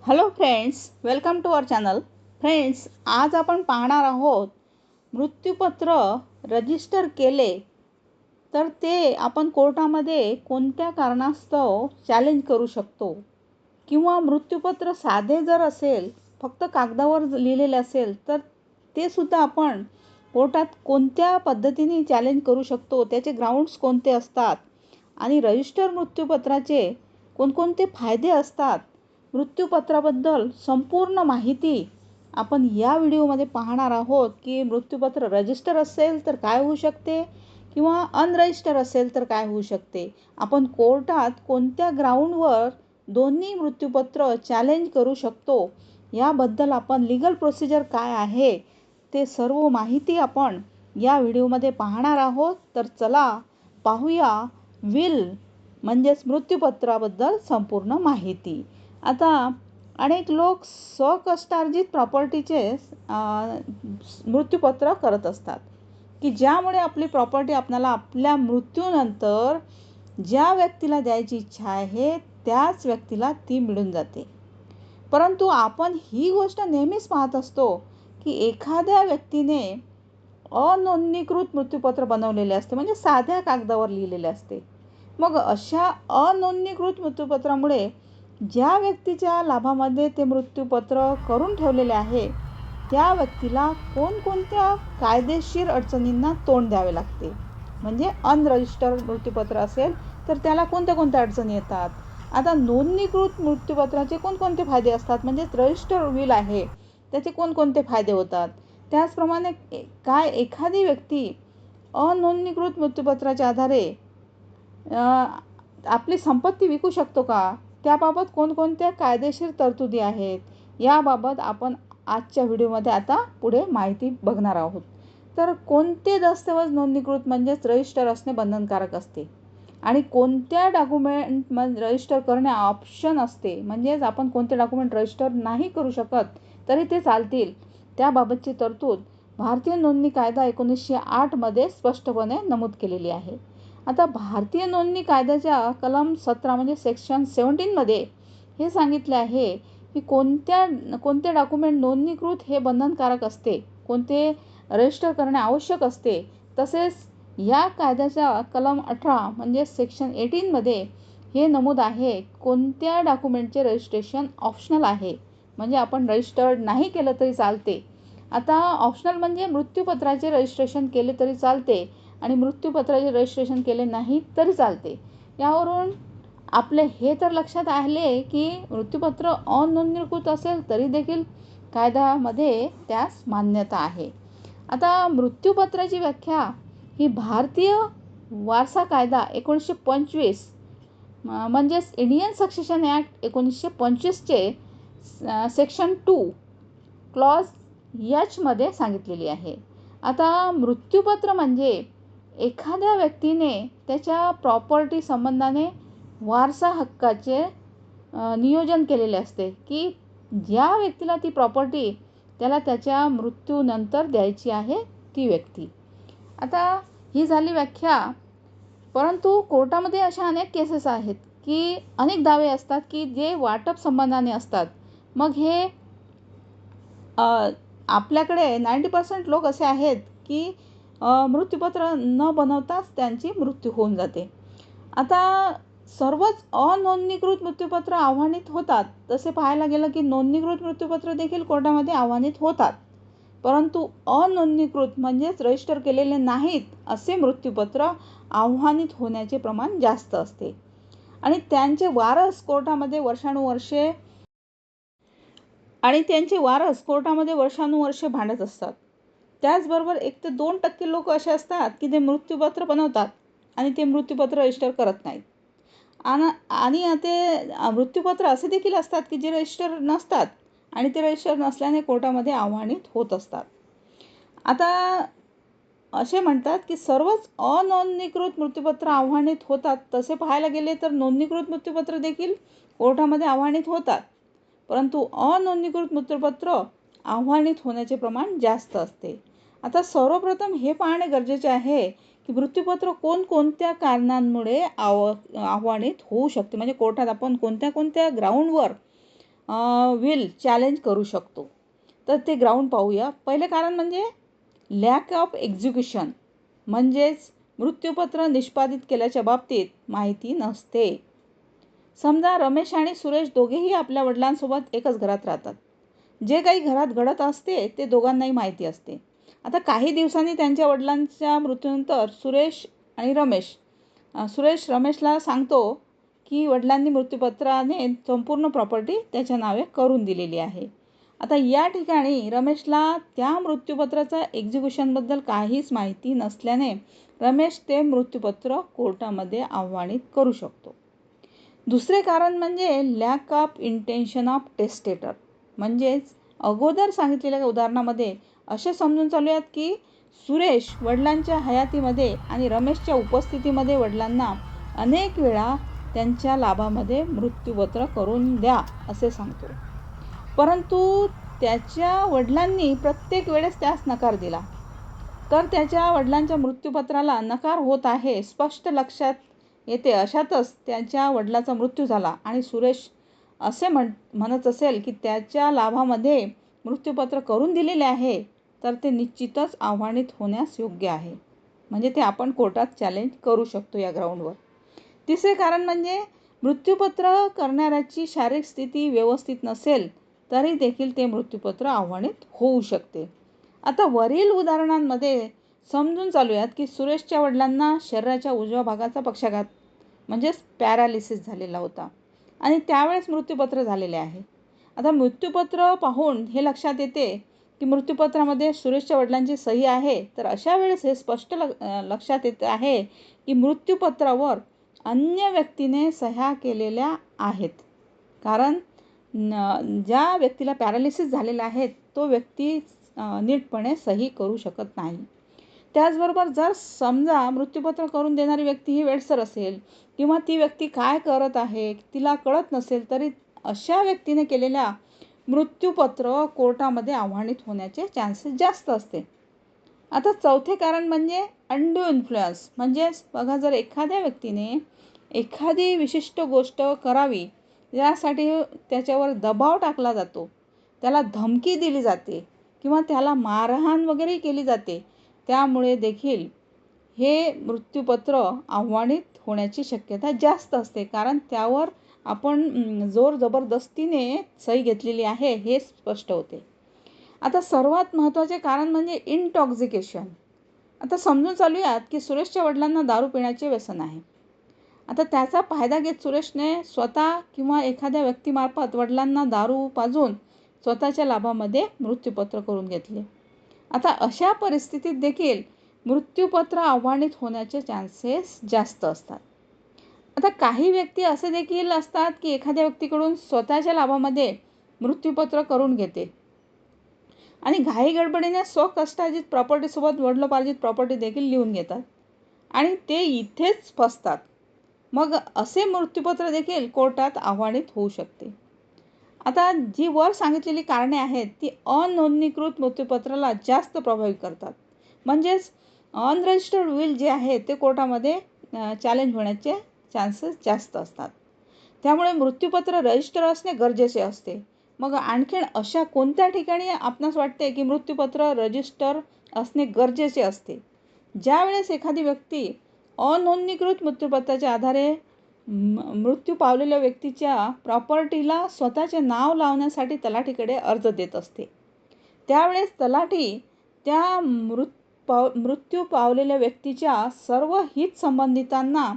Hello friends, welcome to our channel. Friends, आज आपण पाहणार आहोत मृत्यूपत्र रजिस्टर केले तर ते आपण कोर्टामध्ये कोणत्या कारणास्तव चॅलेंज करू शकतो, किंवा मृत्यूपत्र साधे जर असेल, फक्त कागदावर लिहिलेले असेल, तर ते सुद्धा आपण कोर्टात कोणत्या पद्धतीने चॅलेंज करू शकतो, त्याचे ग्राउंड्स कोणते असतात आणि रजिस्टर मृत्यूपत्राचे कोणकोणते फायदे असतात, मृत्यूपत्राबद्दल संपूर्ण माहिती आपण या व्हिडिओमध्ये पाहणार आहोत. की मृत्यूपत्र रजिस्टर असेल तर काय होऊ शकते, किंवा अनरजिस्टर असेल तर काय होऊ शकते, आपण कोर्टात कोणत्या ग्राउंडवर दोन्ही मृत्यूपत्र चॅलेंज करू शकतो, याबद्दल आपण लीगल प्रोसिजर काय आहे ते सर्व माहिती आपण या व्हिडिओमध्ये पाहणार आहोत. तर चला पाहूया विल म्हणजेच मृत्यूपत्राबद्दल संपूर्ण माहिती. आता अनेक लोक स्वकष्टार्जित प्रॉपर्टीचे मृत्यूपत्र करत असतात, की ज्यामुळे आपली प्रॉपर्टी आपल्याला आपल्या मृत्यूनंतर ज्या व्यक्तीला द्यायची इच्छा आहे त्याच व्यक्तीला ती मिळून जाते. परंतु आपण ही गोष्ट नेहमीच पाहत असतो की एखाद्या व्यक्तीने अनोंदणीकृत मृत्यूपत्र बनवलेले असते, म्हणजे साध्या कागदावर लिहिलेले असते. मग अशा अनोंदणीकृत मृत्यूपत्रामुळे ज्या व्यक्तीच्या लाभामध्ये ते मृत्यूपत्र करून ठेवलेले आहे त्या व्यक्तीला कोणकोणत्या कायदेशीर अडचणींना तोंड द्यावे लागते. म्हणजे अनरजिस्टर्ड मृत्यूपत्र असेल तर त्याला कोणत्या कोणत्या अडचणी येतात. आता नोंदणीकृत मृत्यूपत्राचे कोणकोणते फायदे असतात, म्हणजे रजिस्टर विल आहे त्याचे कोणकोणते फायदे होतात. त्याचप्रमाणे काय एखादी व्यक्ती अनोंदणीकृत मृत्यूपत्राच्या आधारे आपली संपत्ती विकू शकतो का, त्याबाबत कोणकोणत्या कायदेशीर तरतुदी आहेत, याबाबत आपण आजच्या व्हिडिओमध्ये आता पुढे माहिती बघणार आहोत. तर कोणते दस्तऐवज नोंदणीकृत म्हणजेच रजिस्टर असणे बंधनकारक असते, आणि कोणत्या डॉक्युमेंट रजिस्टर करणे ऑप्शन असते, म्हणजेच आपण कोणते डॉक्युमेंट रजिस्टर नाही करू शकत तरी ते चालतील, त्याबाबतची तरतूद भारतीय नोंदणी कायदा 1908 मध्ये स्पष्टपणे नमूद केलेली आहे. आता भारतीय नोंदणी कायद्याच्या कलम 17 म्हणजे सेक्शन 17 मध्ये हे सांगितले आहे की कोणते डॉक्युमेंट नोंदणीकृत हे बंधनकारक असते, कोणते रजिस्टर करणे आवश्यक असते. तसेच या कायद्याच्या कलम 18 म्हणजे सेक्शन 18 मध्ये हे नमूद आहे कोणत्या डॉक्युमेंटचे रजिस्ट्रेशन ऑप्शनल आहे, म्हणजे आपण रजिस्टर्ड नाही केलं तरी चालते. आता ऑप्शनल म्हणजे मृत्यूपत्राचे रजिस्ट्रेशन केले तरी चालते आणि मृत्यूपत्राचे रजिस्ट्रेशन केले नाही तरी चालते. यावरून आपले हे तर लक्षात आले की मृत्यूपत्र अनोंदणीकृत असेल तरी देखील कायद्यामध्ये त्यास मान्यता आहे. आता मृत्यूपत्राची व्याख्या ही भारतीय वारसा कायदा 1925 म्हणजेच इंडियन सक्सेशन ॲक्ट 1925चे सेक्शन 2 क्लॉज H मध्ये सांगितलेली आहे. आता मृत्यूपत्र म्हणजे एखाद्या व्यक्तीने त्याच्या प्रॉपर्टी संबंधाने वारसा हक्काचे नियोजन केलेले असते, की ज्या व्यक्तीला ती प्रॉपर्टी त्याला त्याच्या मृत्यूनंतर द्यायची आहे ती व्यक्ती. आता ही झाली व्याख्या. परंतु कोर्टामध्ये अशा अनेक केसेस आहेत की अनेक दावे असतात की जे वाटप संबंधाने असतात. मग हे आपल्याकडे 90% लोक असे आहेत की मृत्यूपत्र न बनवताच त्यांची मृत्यू होऊन जाते. आता सर्वच अनोंदणीकृत मृत्यूपत्र आव्हानित होतात. तसे पाहायला गेलं की नोंदणीकृत मृत्यूपत्र देखील कोर्टामध्ये आव्हानित होतात, परंतु अनोंदणीकृत म्हणजेच रजिस्टर केलेले नाहीत असे मृत्यूपत्र आव्हानित होण्याचे प्रमाण जास्त असते, आणि त्यांचे वारस कोर्टामध्ये वर्षानुवर्षे भांडत असतात. त्याचबरोबर 1 ते 2% लोक असे असतात की ते मृत्यूपत्र बनवतात आणि ते मृत्यूपत्र रजिस्टर करत नाहीत. आणि ते मृत्यूपत्र असे देखील असतात की जे रजिस्टर नसतात आणि ते रजिस्टर नसल्याने कोर्टामध्ये आव्हानित होत असतात. आता असे म्हणतात की सर्वच अनोंदणीकृत मृत्यूपत्र आव्हानित होतात. तसे पाहायला गेले तर नोंदणीकृत मृत्यूपत्र देखील कोर्टामध्ये आव्हानित होतात, परंतु अनोंदणीकृत मृत्यूपत्र आव्हानित होण्याचे प्रमाण जास्त असते. आता सर्वप्रथम हे पाहणे गरजेचे आहे की मृत्यूपत्र कोणकोणत्या कारणांमुळे आव्हानित होऊ शकते, म्हणजे कोर्टात आपण कोणत्या कोणत्या ग्राउंडवर विल चॅलेंज करू शकतो. तर ते ग्राउंड पाहूया. पहिले कारण म्हणजे लॅक ऑफ एक्झिक्युशन, म्हणजेच मृत्यूपत्र निष्पादित केल्याच्या बाबतीत माहिती नसते. समजा रमेश आणि सुरेश दोघेही आपल्या वडिलांसोबत एकच घरात राहतात. जे काही घरात घडत असते ते दोघांनाही माहिती असते. आता काही दिवसांनी त्यांच्या वडिलांच्या मृत्यूनंतर सुरेश रमेशला सांगतो की वडिलांनी मृत्यूपत्राने संपूर्ण प्रॉपर्टी त्याच्या नावे करून दिलेली आहे. आता या ठिकाणी रमेशला त्या मृत्यूपत्राचा एक्झिक्युशनबद्दल काहीच माहिती नसल्याने रमेश ते मृत्यूपत्र कोर्टामध्ये आव्हानित करू शकतो. दुसरे कारण म्हणजे lack of intention of testator, म्हणजेच अगोदर सांगितलेल्या उदाहरणामध्ये असे समजून चालूयात की सुरेश वडिलांच्या हयातीमध्ये आणि रमेशच्या उपस्थितीमध्ये वडिलांना अनेक वेळा त्यांच्या लाभामध्ये मृत्यूपत्र करून द्या असे सांगतो. परंतु त्याच्या वडिलांनी प्रत्येक वेळेस त्यास नकार दिला. तर त्याच्या वडिलांच्या मृत्यूपत्राला नकार होत आहे स्पष्ट लक्षात येते. अशातच त्याच्या वडिलाचा मृत्यू झाला आणि सुरेश असे म्हणत असेल की त्याच्या लाभामध्ये मृत्यूपत्र करून दिलेले आहे, तर ते निश्चितच आव्हानित होण्यास योग्य आहे. म्हणजे ते आपण कोर्टात चॅलेंज करू शकतो या ग्राउंडवर. तिसरे कारण म्हणजे मृत्यूपत्र करणाऱ्याची शारीरिक स्थिती व्यवस्थित नसेल तरी देखील ते मृत्यूपत्र आव्हानित होऊ शकते. आता वरील उदाहरणांमध्ये समजून चालूयात की सुरेशच्या वडिलांना शरीराच्या उजव्या भागाचा पक्षाघात म्हणजेच पॅरालिसिस झालेला होता आणि त्यावेळेस मृत्यूपत्र झालेले आहे. आता मृत्यूपत्र पाहून हे लक्षात येते की मृत्यूपत्रामध्ये सुरेशच्या वडिलांची सही आहे. तर अशा वेळेस हे स्पष्ट लक्षात येत आहे की मृत्यूपत्रावर अन्य व्यक्तीने सह्या केलेल्या आहेत. कारण ज्या व्यक्तीला पॅरालिसिस झालेला आहे तो व्यक्ती नीटपणे सही करू शकत नाही. त्याचबरोबर जर समजा मृत्यूपत्र करून देणारी व्यक्ती ही वेडसर असेल किंवा ती व्यक्ती काय करत आहे तिला कळत नसेल तरी अशा व्यक्तीने केलेल्या मृत्यूपत्र कोर्टामध्ये आव्हानित होण्याचे चान्सेस जास्त असते. आता चौथे कारण म्हणजे अनड्यू इन्फ्लुअन्स, म्हणजेच बघा जर एखाद्या व्यक्तीने एखादी विशिष्ट गोष्ट करावी यासाठी त्याच्यावर दबाव टाकला जातो, त्याला धमकी दिली जाते किंवा त्याला मारहाण वगैरे केली जाते, त्यामुळे देखील हे मृत्यूपत्र आव्हानित होण्याची शक्यता जास्त असते. कारण त्यावर आपण जोर जबरदस्तीने सही घेतलेली आहे हे स्पष्ट होते. आता सर्वात महत्त्वाचे कारण म्हणजे इंटॉक्झिकेशन. आता समजून चालूयात की सुरेशच्या वडिलांना दारू पिण्याचे व्यसन आहे. आता त्याचा फायदा घेत सुरेशने स्वतः किंवा एखाद्या व्यक्तीमार्फत वडिलांना दारू पाजून स्वतःच्या लाभामध्ये मृत्यूपत्र करून घेतले. आता अशा परिस्थितीत देखील मृत्यूपत्र आव्हानित होण्याचे चान्सेस जास्त असतात. आता काही व्यक्ती असे देखील असतात की एखाद्या व्यक्तीकडून स्वतःच्या लाभामध्ये मृत्यूपत्र करून घेते आणि घाई गडबडीने स्वकष्टार्जित प्रॉपर्टीसोबत वडिलोपार्जित प्रॉपर्टी देखील लिहून घेतात आणि ते इथेच फसतात. मग असे मृत्यूपत्र देखील कोर्टात आव्हानित होऊ शकते. आता जी वर सांगितलेली कारणे आहेत ती अनोंदणीकृत मृत्यूपत्राला जास्त प्रभावित करतात. म्हणजेच अनरजिस्टर्ड विल जे आहे ते कोर्टामध्ये चॅलेंज होण्याचे चान्सेस जास्त असतात. त्यामुळे मृत्यूपत्र रजिस्टर असणे गरजेचे असते. मग आणखीन अशा कोणत्या ठिकाणी आपणास वाटते की मृत्यूपत्र रजिस्टर असणे गरजेचे असते? ज्या वेळेस एखादी व्यक्ती अनोंदणीकृत मृत्यूपत्राच्या आधारे मृत्यू पावलेल्या व्यक्तीच्या प्रॉपर्टीला स्वतःचे नाव लावण्यासाठी तलाठीकडे अर्ज देत असते, त्यावेळेस तलाठी त्या मृत्यू पावलेल्या व्यक्तीच्या सर्व हित संबंधितांना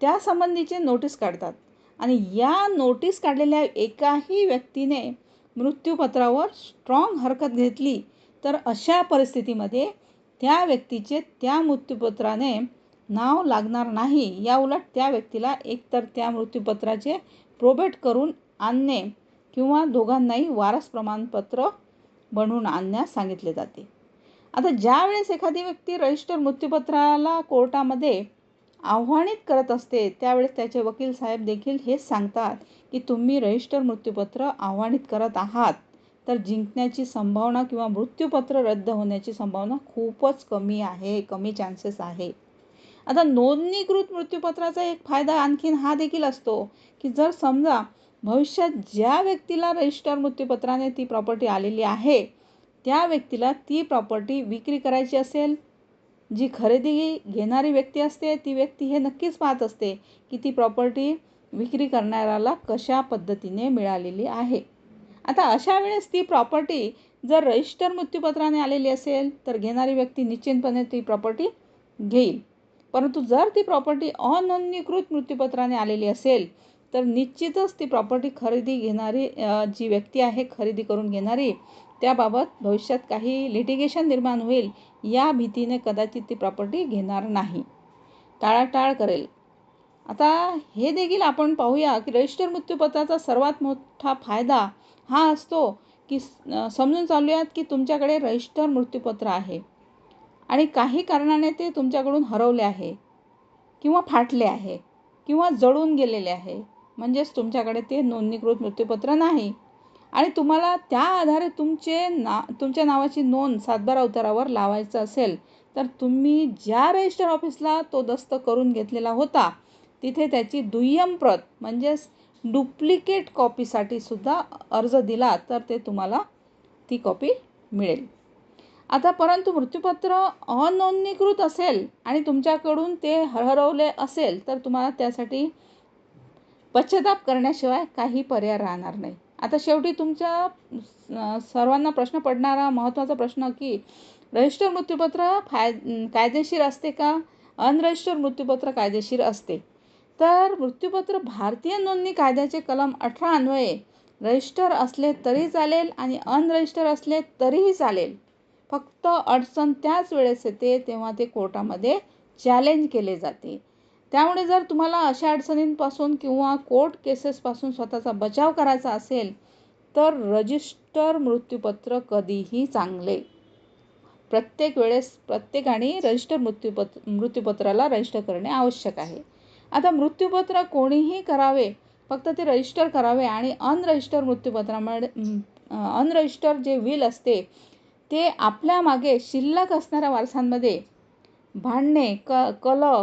त्या संबंधीचे नोटीस काढतात आणि या नोटीस काढलेल्या एकाही व्यक्तीने मृत्यूपत्रावर स्ट्रॉंग हरकत घेतली तर अशा परिस्थितीमध्ये त्या व्यक्तीचे त्या मृत्यूपत्राने नाव लागणार नाही. या उलट त्या व्यक्तीला एकतर त्या मृत्यूपत्राचे प्रोबेट करून आणणे किंवा दोघांनाही वारस प्रमाणपत्र बनवून आणण्यास सांगितले जाते. आता ज्या वेळेस एखादी व्यक्ती रजिस्टर मृत्यूपत्राला कोर्टामध्ये आव्हानित करत असते त्यावेळेस त्याचे वकील साहेब देखील हेच सांगतात की तुम्ही रजिस्टर मृत्यूपत्र आव्हानित करत आहात तर जिंकण्याची संभावना किंवा मृत्यूपत्र रद्द होण्याची संभावना खूपच कमी आहे, कमी चान्सेस आहे. आता नोंदणीकृत मृत्यूपत्राचा एक फायदा आणखीन हा देखील असतो की जर समजा भविष्यात ज्या व्यक्तीला रजिस्टर मृत्यूपत्राने ती प्रॉपर्टी आलेली आहे त्या व्यक्तीला ती प्रॉपर्टी विक्री करायची असेल, जी खरेदी घेणारी व्यक्ती असते ती व्यक्ती हे नक्कीच पाहत असते की ती प्रॉपर्टी विक्री करणाऱ्याला कशा पद्धतीने मिळालेली आहे. आता अशा वेळेस ती प्रॉपर्टी जर रजिस्टर मृत्यूपत्राने आलेली असेल तर घेणारी व्यक्ती निश्चितपणे ती प्रॉपर्टी घेईल. परंतु जर ती प्रॉपर्टी अनोंदणीकृत मृत्यूपत्राने आलेली असेल तर निश्चितच ती प्रॉपर्टी खरेदी घेणारी जी व्यक्ती आहे, खरेदी करून घेणारी, त्याबाबत भविष्यात काही लिटिगेशन निर्माण होईल या भीतीने कदाचित ती प्रॉपर्टी घेणार नाही, टाळाटाळ करेल. आता हे देखील आपण पाहूया की रजिस्टर मृत्यूपत्राचा सर्वात मोठा फायदा हा असतो की समजून चालूयात की तुमच्याकडे रजिस्टर मृत्यूपत्र आहे आणि काही कारणाने ते तुमच्याकडून हरवले आहे किंवा फाटले आहे किंवा जळून गेलेले आहे, म्हणजेच तुमच्याकडे ते नोंदणीकृत मृत्यूपत्र नाही आणि तुम्हाला त्या आधारे तुमच्या नावाची नोंद सातबारा उतारावर लावायचं असेल तर तुम्ही ज्या रजिस्टर ऑफिसला तो दस्त करून घेतलेला होता तिथे त्याची दुय्यम प्रत म्हणजेच डुप्लिकेट कॉपीसाठी सुद्धा अर्ज दिला तर ते तुम्हाला ती कॉपी मिळेल. आता परंतु मृत्यूपत्र अनोंदणीकृत असेल आणि तुमच्याकडून ते हरवले असेल तर तुम्हाला त्यासाठी पश्चाताप करण्याशिवाय काही पर्याय राहणार नाही. आता शेवटी तुमच्या सर्वांना प्रश्न पडणारा महत्त्वाचा प्रश्न की रजिस्टर मृत्यूपत्र कायदेशीर असते का, अनरजिस्टर मृत्यूपत्र कायदेशीर असते? तर मृत्यूपत्र भारतीय नोंदणी कायद्याचे कलम 18 अन्वये रजिस्टर असले तरी चालेल आणि अनरजिस्टर असले तरीही चालेल. फक्त अडचण त्याच वेळेस येते तेव्हा ते कोर्टामध्ये चॅलेंज केले जाते. त्यामुळे जर तुम्हाला अशा अडचणींपासून किंवा कोर्ट केसेसपासून स्वतःचा बचाव करायचा असेल तर रजिस्टर मृत्यूपत्र कधीही चांगले. प्रत्येक वेळेस प्रत्येकाने रजिस्टर मृत्यूपत्राला रजिस्टर करणे आवश्यक आहे. आता मृत्यूपत्र कोणीही करावे, फक्त ते रजिस्टर करावे आणि अनरजिस्टर अनरजिस्टर जे विल असते ते आपल्या मागे शिल्लक असणाऱ्या वारसांमध्ये भांडणे, कलह